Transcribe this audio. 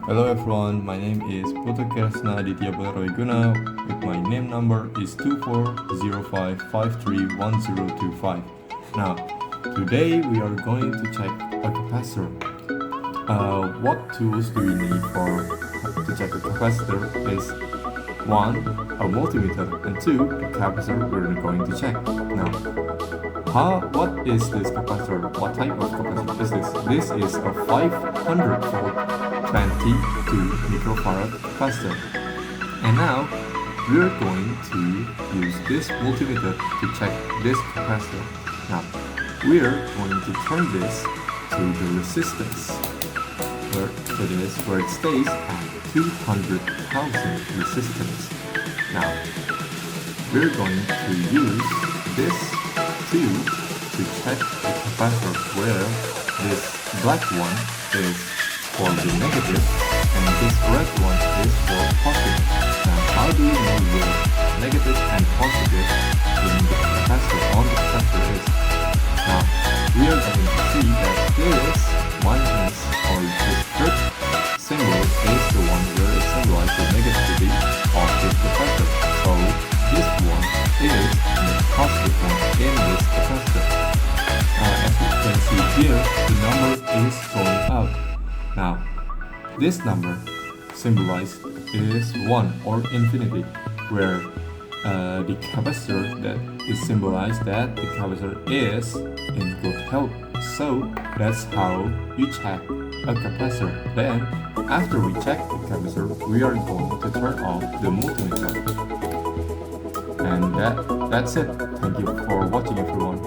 Hello everyone, my name is Putra Krsna Aditya with my name number is 2405531025. Now, today we are going to check a capacitor. What tools do we need to check a capacitor is 1. A multimeter, and 2. The capacitor we're going to check. Now, what is this capacitor? What type of capacitor is this? This is a 500 volt 22 microfarad capacitor. And now we're going to use this multimeter to check this capacitor. Now we're going to turn this to the resistance where it stays at 200,000 resistance. Now we're going to use this tube to check the capacitor where this black one is for the negative and this red one is for positive. Now how do we know where negative and positive in the capacitor is? Now we are going to see that this minus or this first symbol is the one where it symbolizes the negativity of this capacitor. So this one is the positive one in this capacitor. As you can see here, the number is going up. Now, this number symbolized is 1 or infinity, where the capacitor that is symbolized that the capacitor is in good health. So that's how you check a capacitor. Then, after we check the capacitor, we are going to turn off the multimeter. And that's it. Thank you for watching, everyone.